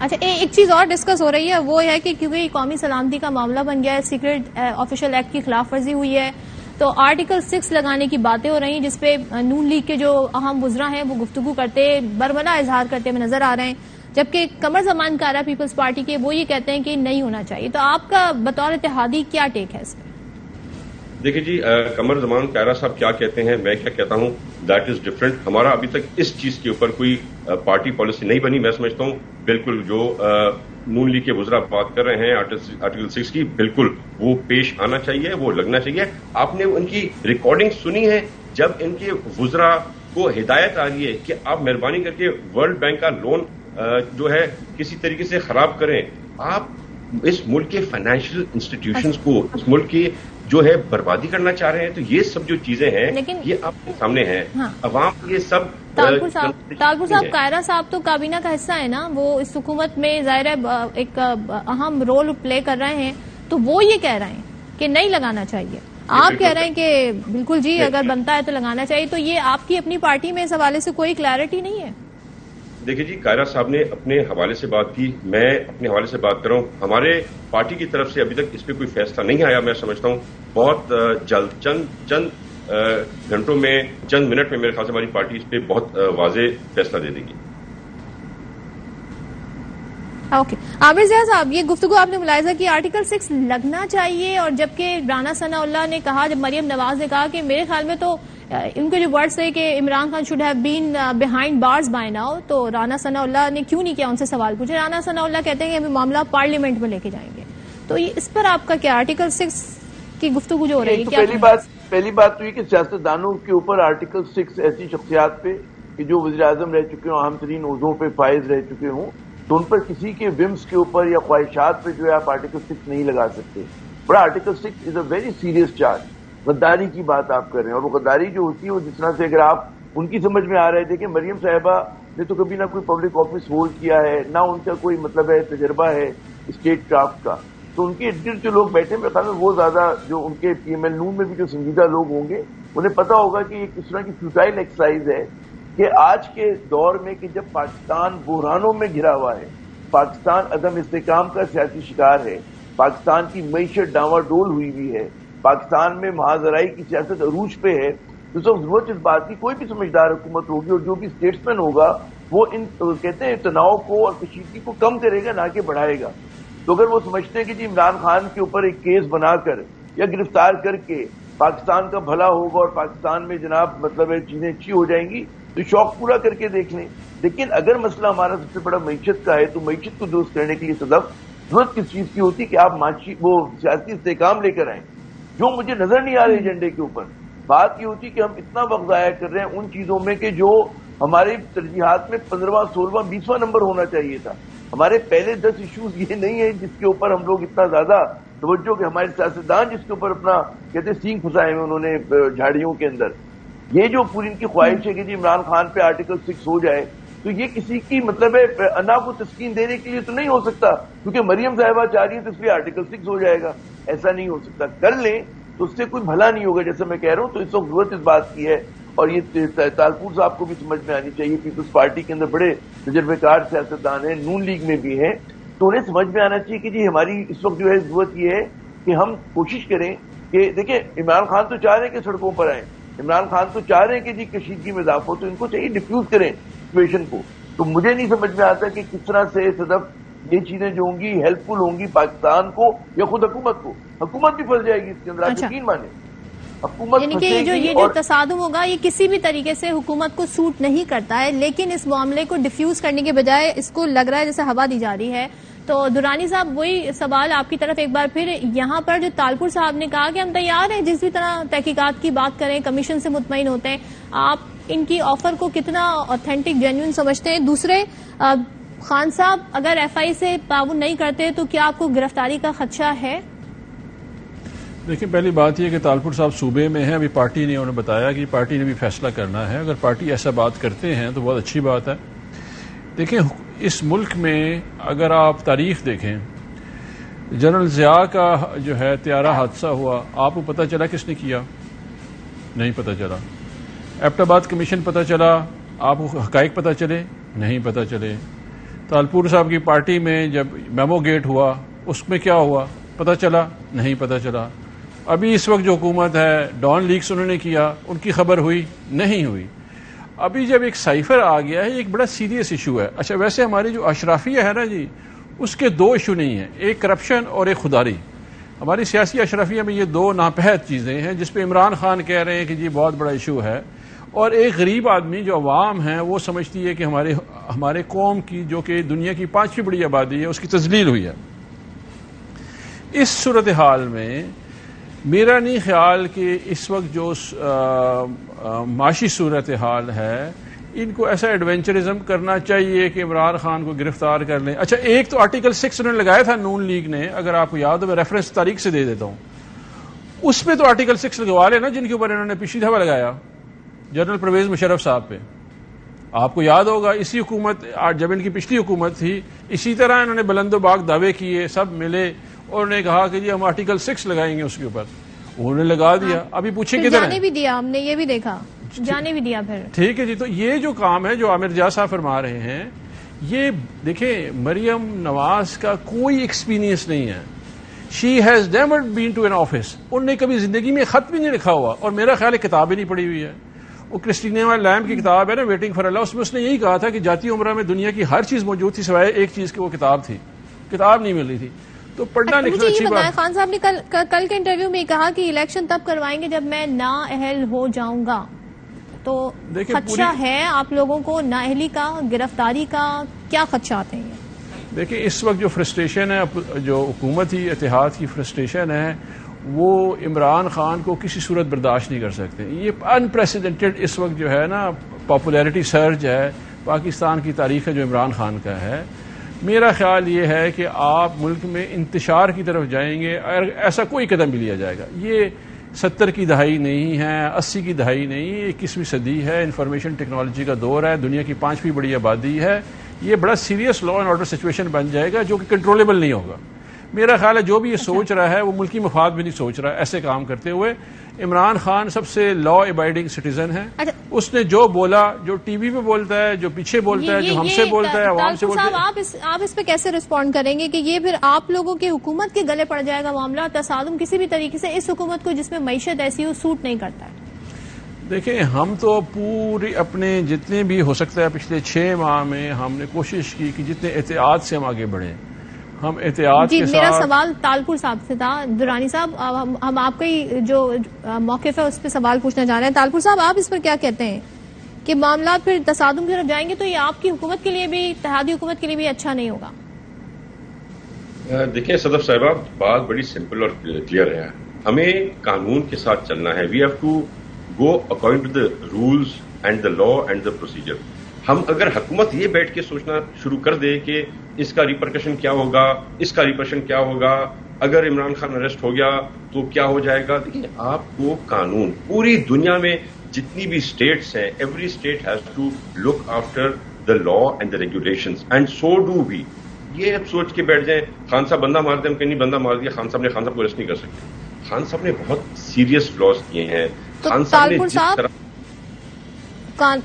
اچھا، ایک چیز اور ڈسکس ہو رہی ہے، وہ ہے کہ کیونکہ قومی سلامتی کا معاملہ بن گیا ہے، سیکرٹ آفیشل ایکٹ کی خلاف ورزی ہوئی ہے، تو آرٹیکل 6 لگانے کی باتیں ہو رہی ہیں، جس پہ نون لیگ کے جو اہم وزراء ہیں وہ گفتگو کرتے برملا اظہار کرتے ہوئے نظر آ رہے ہیں، جبکہ قمر زمان کارا پیپلز پارٹی کے وہ یہ کہتے ہیں کہ نہیں ہونا چاہیے، تو آپ کا بطور اتحادی کیا ٹیک ہے اس پہ؟
دیکھیے جی، قمر زمان کائرہ صاحب کیا کہتے ہیں، میں کیا کہتا ہوں، دیٹ از ڈفرنٹ۔ ہمارا ابھی تک اس چیز کے اوپر کوئی پارٹی پالیسی نہیں بنی۔ میں سمجھتا ہوں بالکل جو نون لیگ کے وزراء بات کر رہے ہیں آرٹیکل 6 کی، بالکل وہ پیش آنا چاہیے، وہ لگنا چاہیے۔ آپ نے ان کی ریکارڈنگ سنی ہے جب ان کے وزراء کو ہدایت آ رہی ہے کہ آپ مہربانی کر کے ورلڈ بینک کا لون جو ہے کسی طریقے سے خراب کریں، آپ اس ملک کے فائنینشیل انسٹیٹیوشنز کو، اس ملک کی جو ہے بربادی کرنا چاہ رہے ہیں، تو یہ سب جو چیزیں ہیں یہ آپ کے سامنے ہیں، عوام یہ سب۔
طالپور صاحب، کائرہ صاحب تو کابینہ کا حصہ ہے نا، وہ اس حکومت میں ظاہر ہے ایک اہم رول پلے کر رہے ہیں، تو وہ یہ کہہ رہے ہیں کہ نہیں لگانا چاہیے، آپ کہہ رہے ہیں کہ بالکل جی اگر بنتا ہے تو لگانا چاہیے، تو یہ آپ کی اپنی پارٹی میں اس حوالے سے کوئی کلیئرٹی نہیں ہے؟
دیکھیے جی، کائرہ صاحب نے اپنے حوالے سے بات کی، میں اپنے حوالے سے بات کر رہا ہوں۔ ہمارے پارٹی کی طرف سے ابھی تک اس پہ کوئی فیصلہ نہیں آیا۔ میں سمجھتا ہوں بہت جلد، چند گھنٹوں میں، چند منٹ میں میرے خیال سے ہماری پارٹی اس پہ بہت واضح فیصلہ دے دے گی۔
اوکے، عامر ضیاء صاحب، یہ گفتگو آپ نے ملاحظہ کی آرٹیکل 6 لگنا چاہیے، اور جبکہ رانا ثناء اللہ نے کہا، جب مریم نواز نے کہا کہ میرے خیال میں تو ان کے جو ورڈز تھے کہ Imran Khan should have been behind bars by now, تو رانا ثناء اللہ نے کیوں نہیں کیا، ان سے سوال پوچھے، رانا ثناء اللہ کہتے ہیں کہ ہم معاملہ پارلیمنٹ میں لے کے جائیں گے، تو اس پر آپ کا کیا آرٹیکل 6 کی گفتگو جو ہو رہی ہے؟
پہلی بات تو یہ کہ سیاستدانوں کے اوپر آرٹیکل 6 ایسی شخصیات پہ کہ جو وزیر اعظم رہ چکے ہوں، اہم ترین عہدوں پہ فائز رہ چکے ہوں، تو ان پر کسی کے ومس کے اوپر یا خواہشات پہ جو ہے آپ آرٹیکل 6 نہیں لگا سکتے۔ بڑا article 6 is a very serious charge, غداری کی بات آپ کر رہے ہیں، اور وہ غداری جو ہوتی ہے وہ جس طرح سے اگر آپ ان کی سمجھ میں آ رہا ہے، دیکھیں مریم صاحبہ نے تو کبھی نہ کوئی پبلک آفس ہولڈ کیا ہے، نہ ان کا کوئی مطلب ہے تجربہ ہے اسٹیٹ کرافٹ کا، تو ان کے ارد گرد جو لوگ بیٹھے میرے خیال میں وہ زیادہ جو ان کے پی ایم ایل نون میں بھی جو سنجیدہ لوگ ہوں گے انہیں پتا ہوگا کہ یہ کس طرح کی فیوٹائل ایکسرسائز ہے کہ آج کے دور میں کہ جب پاکستان بحرانوں میں گھرا ہوا ہے، پاکستان عدم استحکام کا سیاسی شکار ہے، پاکستان کی معیشت ڈاواں ڈول ہوئی ہے، پاکستان میں مہاجرائی کی سیاست عروج پہ ہے، تو سب ضرورت اس بات کی کوئی بھی سمجھدار حکومت ہوگی اور جو بھی اسٹیٹسمین ہوگا وہ ان کہتے ہیں تناؤ کو اور کشیدگی کو کم کرے گا، نہ کہ بڑھائے گا۔ تو اگر وہ سمجھتے ہیں کہ جی عمران خان کے اوپر ایک کیس بنا کر یا گرفتار کر کے پاکستان کا بھلا ہوگا اور پاکستان میں جناب مطلب ہے چیزیں اچھی ہو جائیں گی، تو شوق پورا کر کے دیکھ لیں۔ لیکن اگر مسئلہ ہمارا سب سے بڑا معیشت کا ہے تو معیشت کو درست کرنے کے لیے صدف ضرورت کس چیز کی ہوتی کہ آپ وہ سیاسی استحکام لے کر آئیں، جو مجھے نظر نہیں آ رہے ایجنڈے کے اوپر۔ بات یہ ہوتی کہ ہم اتنا وقت ضائع کر رہے ہیں ان چیزوں میں کہ جو ہماری ترجیحات میں 15واں 16واں 20واں نمبر ہونا چاہیے تھا۔ ہمارے پہلے 10 ایشوز یہ نہیں ہیں جس کے اوپر ہم لوگ اتنا زیادہ توجہ، کہ ہمارے سیاستدان جس کے اوپر اپنا کہتے سینگ پھنسائے ہوئے انہوں نے جھاڑیوں کے اندر، یہ جو پوری ان کی خواہش ہے کہ جی عمران خان پہ آرٹیکل 6 ہو جائے، تو یہ کسی کی مطلب ہے انا کو تسکین دینے کے لیے تو نہیں ہو سکتا، کیونکہ مریم صاحبہ چاہ رہی ہے تو اس لیے آرٹیکل 6 ہو جائے گا، ایسا نہیں ہو سکتا۔ کر لیں تو اس سے کوئی بھلا نہیں ہوگا، جیسے میں کہہ رہا ہوں۔ تو اس وقت ضرورت اس بات کی ہے، اور یہ طالپور صاحب کو بھی سمجھ میں آنی چاہیے، پیپلز پارٹی کے اندر بڑے تجربے کار سیاستدان ہیں، نون لیگ میں بھی ہیں، تو انہیں سمجھ میں آنا چاہیے کہ جی ہماری اس وقت جو ہے ضرورت یہ ہے کہ ہم کوشش کریں کہ دیکھیں عمران خان تو چاہ رہے ہیں کہ سڑکوں پر آئیں، عمران خان تو چاہ رہے ہیں کہ جی کشیدگی میں اضافہ ہو، تو ان کو چاہیے ڈیفیوز کریں سچویشن کو۔ تو مجھے نہیں سمجھ میں آتا کہ کس طرح سے صدف یہ چیزیں جو ہوں گی ہیلپ فل ہوں گی پاکستان کو یا خود حکومت کو، حکومت بھی پھنس جائے گی اس کے اندر، آپ یقین مانیں۔ حکومت
یعنی کہ یہ جو تصادم ہوگا یہ کسی بھی طریقے سے حکومت کو سوٹ نہیں کرتا ہے، لیکن اس معاملے کو ڈیفیوز کرنے کے بجائے اس کو لگ رہا ہے جیسے ہوا دی جا رہی ہے. تو درانی صاحب وہی سوال آپ کی طرف ایک بار پھر، یہاں پر جو تالپور صاحب نے کہا کہ ہم تیار ہیں جس بھی طرح تحقیقات کی بات کریں، کمیشن سے مطمئن ہوتے ہیں، آپ ان کی آفر کو کتنا اوتھینٹک جینوئن سمجھتے ہیں؟ دوسرے، خان صاحب اگر ایف آئی سے تعاون نہیں کرتے تو کیا آپ کو گرفتاری کا خدشہ ہے؟
دیکھیں، پہلی بات یہ کہ تالپور صاحب صوبے میں ہیں، ابھی پارٹی نے انہوں نے بتایا کہ پارٹی نے بھی فیصلہ کرنا ہے. اگر پارٹی ایسا بات کرتے ہیں تو بہت اچھی بات ہے. دیکھیں، اس ملک میں اگر آپ تاریخ دیکھیں، جنرل ضیاء کا جو ہے طیارہ حادثہ ہوا، آپ کو پتہ چلا کس نے کیا؟ نہیں پتہ چلا. ایبٹ آباد کمیشن پتہ چلا، آپ کو حقائق پتہ چلے؟ نہیں پتہ چلے. تالپور صاحب کی پارٹی میں جب میمو گیٹ ہوا اس میں کیا ہوا پتہ چلا؟ نہیں پتہ چلا. ابھی اس وقت جو حکومت ہے، ڈان لیکس انہوں نے کیا، ان کی خبر ہوئی؟ نہیں ہوئی. ابھی جب ایک سائفر آ گیا ہے، ایک بڑا سیریس ایشو ہے. اچھا، ویسے ہماری جو اشرافیہ ہے نا جی، اس کے دو ایشو نہیں ہیں، ایک کرپشن اور ایک خوداری. ہماری سیاسی اشرافیہ میں یہ دو ناپہد چیزیں ہیں جس پہ عمران خان کہہ رہے ہیں کہ جی بہت بڑا ایشو ہے، اور ایک غریب آدمی جو عوام ہیں وہ سمجھتی ہے کہ ہمارے قوم کی، جو کہ دنیا کی 5ویں بڑی آبادی ہے، اس کی تذلیل ہوئی ہے. اس صورتحال میں میرا نہیں خیال کہ اس وقت جو معاشی صورتحال ہے، ان کو ایسا ایڈونچرزم کرنا چاہیے کہ عمران خان کو گرفتار کر لیں. اچھا، ایک تو آرٹیکل 6 انہوں نے لگایا تھا نون لیگ نے، اگر آپ کو یاد ہو، میں ریفرنس تاریخ سے دے دیتا ہوں، اس پہ تو آرٹیکل 6 لگوا لیں نا، جن کے اوپر انہوں نے پچھلی دفعہ لگایا جنرل پرویز مشرف صاحب پہ. آپ کو یاد ہوگا اسی حکومت، جب ان کی پچھلی حکومت تھی، اسی طرح انہوں نے بلند و باغ دعوے کیے، سب ملے اور انہوں نے کہا کہ جی ہم آرٹیکل 6 لگائیں گے اس کے اوپر. انہوں نے لگا دیا. ابھی پوچھیں کدھر
جانے بھی دیا، ہم نے یہ بھی دیکھا، جانے بھی دیا پھر.
ٹھیک ہے جی. تو یہ جو کام ہے جو عامر جا صاحب فرما رہے ہیں، یہ دیکھیں، مریم نواز کا کوئی ایکسپیرینس نہیں ہے. She has never been to an office. انہوں نے کبھی زندگی میں خط بھی نہیں لکھا ہوا، اور میرا خیال ہے کتاب بھی نہیں پڑھی ہوئی ہے. وہ کرسٹینا لیمب کی کتاب ہے نا، ویٹنگ فار اللہ، اس میں اس نے یہی کہا تھا کہ جاتی عمرہ میں دنیا کی ہر چیز موجود تھی سوائے ایک چیز کی، وہ کتاب تھی. کتاب نہیں مل رہی تھی. تو پڑھنا لکھنا اچھی بات.
خان صاحب نے کل کے انٹرویو میں کہا کہ الیکشن تب کروائیں گے جب میں نااہل ہو جاؤں گا. تو خدشہ ہے آپ لوگوں کو نااہلی کا، گرفتاری کا، کیا خدشات ہیں؟
دیکھیں، اس وقت جو فرسٹریشن ہے، جو حکومتی اتحاد کی فرسٹریشن ہے، وہ عمران خان کو کسی صورت برداشت نہیں کر سکتے. یہ انپریسیڈنٹڈ اس وقت جو ہے نا پاپولیرٹی سرج ہے پاکستان کی تاریخ ہے جو عمران خان کا ہے. میرا خیال یہ ہے کہ آپ ملک میں انتشار کی طرف جائیں گے، اور ایسا کوئی قدم بھی لیا جائے گا. یہ 70 کی دہائی نہیں ہے، 80 کی دہائی نہیں، 21ویں صدی ہے، انفارمیشن ٹیکنالوجی کا دور ہے، دنیا کی 5ویں بڑی آبادی ہے. یہ بڑا serious law and order situation بن جائے گا جو کہ کنٹرولبل نہیں ہوگا. میرا خیال ہے جو بھی یہ سوچ رہا ہے وہ ملکی مفاد بھی نہیں سوچ رہا ایسے کام کرتے ہوئے. عمران خان سب سے لا ابائڈنگ سٹیزن ہے. اس نے جو بولا، جو ٹی وی پہ بولتا ہے، جو پیچھے بولتا ہے، جو ہم سے بولتا ہے، عوام سے بولتا ہے،
آپ اس پہ کیسے رسپونڈ کریں گے کہ یہ پھر آپ لوگوں کی حکومت کے گلے پڑ جائے گا معاملہ؟ تصادم کسی بھی طریقے سے اس حکومت کو جس میں معیشت ایسی ہو سوٹ نہیں کرتا ہے.
دیکھیں، ہم تو پوری اپنے جتنے بھی ہو سکتا ہے پچھلے 6 ماہ میں ہم نے کوشش کی کہ جتنے احتیاط سے ہم آگے بڑھیں. ہم احتیاط کے ساتھ.
میرا سوال تالپور صاحب سے تھا. درانی صاحب، ہم آپ کا ہی جو موقف ہے اس پہ سوال پوچھنا چاہ رہے ہیں. تالپور صاحب، آپ اس پر کیا کہتے ہیں کہ معاملات پھر تصادم کی طرف جائیں گے تو یہ آپ کی حکومت کے لیے بھی، اتحادی حکومت کے لیے بھی اچھا نہیں ہوگا؟
دیکھیں صدف صاحبہ، بات بڑی سمپل اور کلیئر ہے. ہمیں قانون کے ساتھ چلنا ہے. We have to go according to the rules and the law and the procedure. ہم اگر حکومت یہ بیٹھ کے سوچنا شروع کر دے کہ اس کا ریپرکشن کیا ہوگا، اس کا ریپرکشن کیا ہوگا، اگر عمران خان اریسٹ ہو گیا تو کیا ہو جائے گا. دیکھیں، آپ کو قانون، پوری دنیا میں جتنی بھی اسٹیٹس ہیں، every state has to look after the law and the regulations, and so do we. یہ اب سوچ کے بیٹھ جائیں خان صاحب بندہ مار دیں، ہم کہیں نہیں بندہ مار دیا، خان صاحب نے کو اریسٹ نہیں کر سکتے. خان صاحب نے بہت سیریس فلاز کیے ہیں. خان صاحب نے جس طرح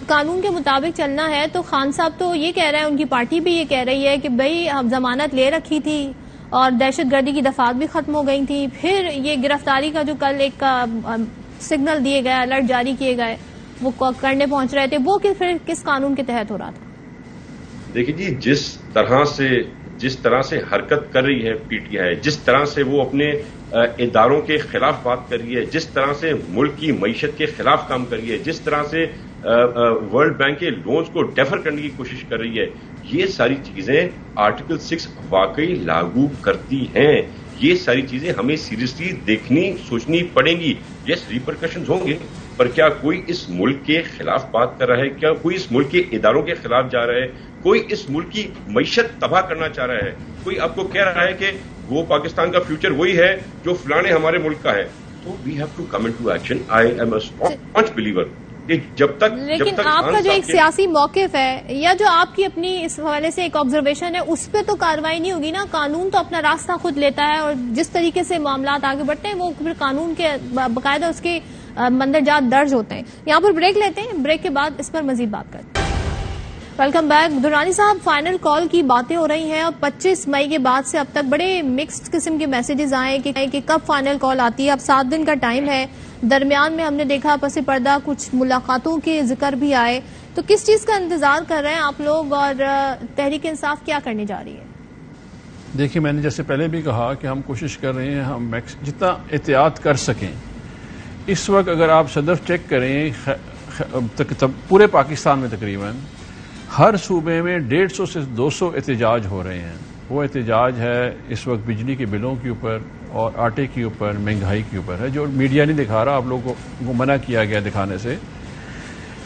قانون کے مطابق چلنا ہے تو خان صاحب تو یہ کہہ رہے ہیں، ان کی پارٹی بھی یہ کہہ رہی ہے کہ بھئی ہم ضمانت لے رکھی تھی اور دہشت گردی کی دفعات بھی ختم ہو گئی تھی. پھر یہ گرفتاری کا جو کل ایک سگنل دیے گئے، الرٹ جاری کیے گئے، وہ کرنے پہنچ رہے تھے، وہ پھر کس قانون کے تحت ہو رہا تھا؟
دیکھیں جی، جس طرح سے جس طرح سے حرکت کر رہی ہے پی ٹی آئی، جس طرح سے وہ اپنے اداروں کے خلاف بات کر رہی ہے، جس طرح سے ملک کی معیشت کے خلاف کام کر رہی ہے، جس طرح سے ورلڈ بینک کے لونز کو ڈیفر کرنے کی کوشش کر رہی ہے، یہ ساری چیزیں آرٹیکل 6 واقعی لاگو کرتی ہیں. یہ ساری چیزیں ہمیں سیریسلی دیکھنی سوچنی پڑیں گی. یس ریپرکشنز ہوں گے، پر کیا کوئی اس ملک کے خلاف بات کر رہا ہے؟ کیا کوئی اس ملک کے اداروں کے خلاف جا رہا ہے؟ کوئی اس ملک کی معیشت تباہ کرنا چاہ رہا ہے؟ کوئی آپ کو کہہ رہا ہے کہ وہ پاکستان کا فیوچر وہی ہے جو فلانے ہمارے ملک کا ہے؟ تو we have to come into action. I am a staunch believer.
لیکن آپ کا جو ایک سیاسی موقف ہے یا جو آپ کی اپنی اس حوالے سے ایک آبزرویشن ہے، اس پہ تو کارروائی نہیں ہوگی نا. قانون تو اپنا راستہ خود لیتا ہے، اور جس طریقے سے معاملات آگے بڑھتے ہیں وہ پھر قانون کے باقاعدہ اس کے مندرجات درج ہوتے ہیں. یہاں پر بریک لیتے ہیں، بریک کے بعد اس پر مزید بات کرتے ہیں. Welcome back. درانی صاحب، فائنل کال کی باتیں ہو رہی ہیں اور 25 مئی کے بعد سے اب تک بڑے مکسڈ قسم کے میسیجز آئے کہ کب فائنل کال آتی ہے. اب 7 دن کا ٹائم ہے. درمیان میں ہم نے دیکھا پس پردہ کچھ ملاقاتوں کے ذکر بھی آئے. تو کس چیز کا انتظار کر رہے ہیں آپ لوگ اور تحریک انصاف کیا کرنے جا رہی ہے؟
دیکھیے، میں نے جیسے پہلے بھی کہا کہ ہم کوشش کر رہے ہیں ہم جتنا احتیاط کر سکیں. اس وقت اگر آپ صدف چیک کریں پورے پاکستان میں تقریباً ہر صوبے میں 150 سے 200 احتجاج ہو رہے ہیں. وہ احتجاج ہے اس وقت بجلی کے بلوں کے اوپر اور آٹے کے اوپر، مہنگائی کے اوپر ہے، جو میڈیا نہیں دکھا رہا. آپ لوگوں کو منع کیا گیا دکھانے سے.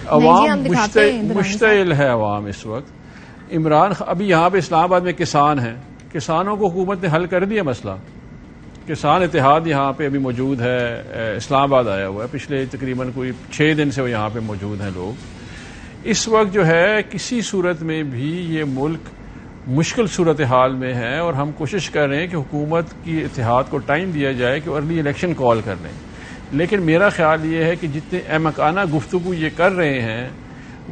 عوام مشتعل ہے. عوام اس وقت ابھی یہاں پہ اسلام آباد میں کسان ہیں، کسانوں کو حکومت نے حل کر دیا مسئلہ. کسان اتحاد یہاں پہ ابھی موجود ہے، اسلام آباد آیا ہوا ہے. پچھلے تقریباً کوئی 6 دن سے وہ یہاں پہ موجود ہیں لوگ. اس وقت جو ہے کسی صورت میں بھی یہ ملک مشکل صورتحال میں ہے، اور ہم کوشش کر رہے ہیں کہ حکومت کی اتحاد کو ٹائم دیا جائے کہ ارلی الیکشن کال کر لیں. لیکن میرا خیال یہ ہے کہ جتنے احمقانہ گفتگو یہ کر رہے ہیں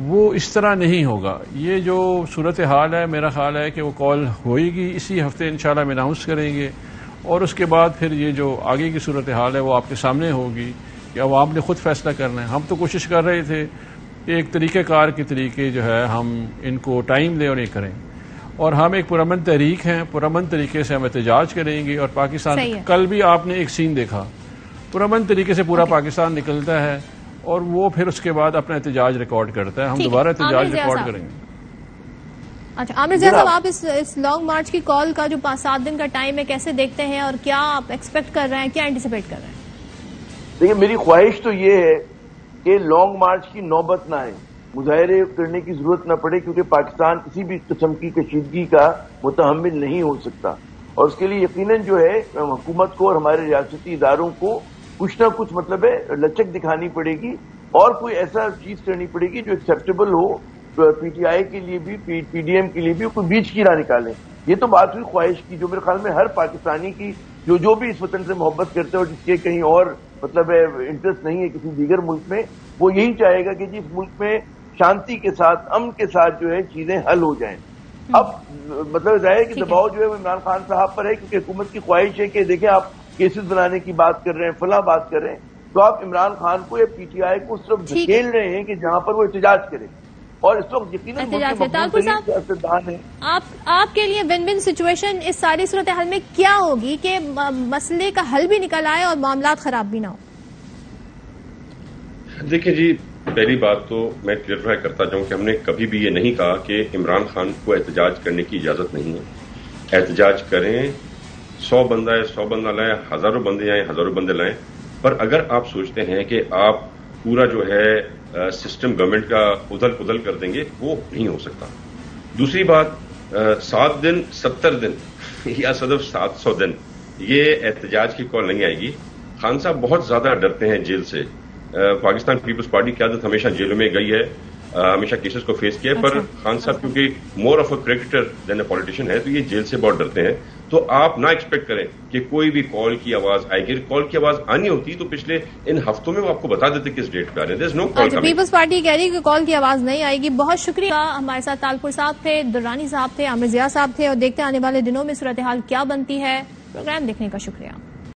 وہ اس طرح نہیں ہوگا. یہ جو صورتحال ہے میرا خیال ہے کہ وہ کال ہوئے گی اسی ہفتے انشاءاللہ ہم اناؤنس کریں گے، اور اس کے بعد پھر یہ جو آگے کی صورتحال ہے وہ آپ کے سامنے ہوگی کہ عوام نے خود فیصلہ کرنا ہے. ہم تو کوشش کر رہے تھے کہ ایک طریقہ کار کے طریقے جو ہے ہم ان کو ٹائم دیں اور یہ کریں، اور ہم ایک پرامن تحریک ہیں. پرامن طریقے سے ہم احتجاج کریں گے. اور پاکستان کل بھی آپ نے ایک سین دیکھا، پرامن طریقے سے پورا پاکستان نکلتا ہے اور وہ پھر اس کے بعد اپنا احتجاج ریکارڈ کرتا ہے. ہم دوبارہ احتجاج ریکارڈ کریں گے.
اچھا عامر ضیاء صاحب، آپ اس لانگ مارچ کی کال کا جو 7 دن کا ٹائم ہے کیسے دیکھتے ہیں اور کیا آپ ایکسپیکٹ کر رہے ہیں، کیا اینٹیسپیٹ کر رہے ہیں؟
دیکھیے، میری خواہش تو یہ ہے کہ لانگ مارچ کی نوبت نہ آئے، مظاہرے کرنے کی ضرورت نہ پڑے، کیونکہ پاکستان کسی بھی قسم کی کشیدگی کا متحمل نہیں ہو سکتا. اور اس کے لیے یقیناً جو ہے حکومت کو اور ہمارے ریاستی اداروں کو کچھ نہ کچھ مطلب ہے لچک دکھانی پڑے گی، اور کوئی ایسا چیز کرنی پڑے گی جو acceptable who P T I کے لیے بھی، پی ڈی ایم کے لیے بھی. کوئی بیچ کی راہ نکالیں. یہ تو بات ہوئی خواہش کی، جو میرے خیال میں ہر پاکستانی کی جو بھی اس وطن سے محبت کرتے ہیں اور جس کے کہیں اور مطلب ہے انٹرسٹ نہیں ہے کسی دیگر ملک میں، وہ یہی چاہے گا کہ جس ملک میں شانتی کے ساتھ، امن کے ساتھ جو ہے چیزیں حل ہو جائیں. اب مطلب ظاہر ہے کہ دباؤ جو ہے وہ عمران خان صاحب پر ہے، کیونکہ حکومت کی خواہش ہے کہ دیکھیں آپ کیسز بنانے کی بات کر رہے ہیں، فلاں بات کر رہے ہیں، تو آپ عمران خان کو یا پی ٹی آئی کو صرف دھکیل رہے ہیں کہ جہاں پر وہ احتجاج کرے. اور اس وقت یقیناً
آپ کے لیے ون ون سچویشن اس ساری صورتحال میں کیا ہوگی کہ مسئلے کا حل بھی نکل آئے اور معاملات خراب بھی نہ ہو؟
دیکھیں جی، پہلی بات تو میں کلیئرفائی کرتا جاؤں کہ ہم نے کبھی بھی یہ نہیں کہا کہ عمران خان کو احتجاج کرنے کی اجازت نہیں ہے. احتجاج کریں، 100 بندہ ہے 100 بندہ لائیں، ہزاروں بندے آئیں ہزاروں بندے لائیں. پر اگر آپ سوچتے ہیں کہ آپ پورا جو ہے سسٹم گورنمنٹ کا ادھل پدل کر دیں گے، وہ نہیں ہو سکتا. دوسری بات، 7 دن 70 دن یا صرف 700 دن یہ احتجاج کی کال نہیں آئے گی. خان صاحب بہت زیادہ ڈرتے ہیں جیل سے. پاکستان پیپلز پارٹی کی قیادت ہمیشہ جیلوں میں گئی ہے، ہمیشہ کیسز کو فیس کیا ہے، پر خان صاحب کیونکہ more of a cricketer than a politician ہے تو یہ جیل سے بہت ڈرتے ہیں. تو آپ نہ ایکسپیکٹ کریں کہ کوئی بھی کال کی آواز آئے گی. کال کی آواز آنی ہوتی تو پچھلے ان ہفتوں میں وہ آپ کو بتا دیتے کس ڈیٹ پہ آ رہے ہیں.
پیپلز پارٹی کہہ رہی ہے کہ کال کی آواز نہیں آئے گی. بہت شکریہ. ہمارے ساتھ تالپور صاحب تھے، درانی صاحب تھے، عامر ضیاء صاحب تھے، اور دیکھتے ہیں آنے والے دنوں میں صورتحال کیا بنتی ہے. پروگرام دیکھنے کا شکریہ.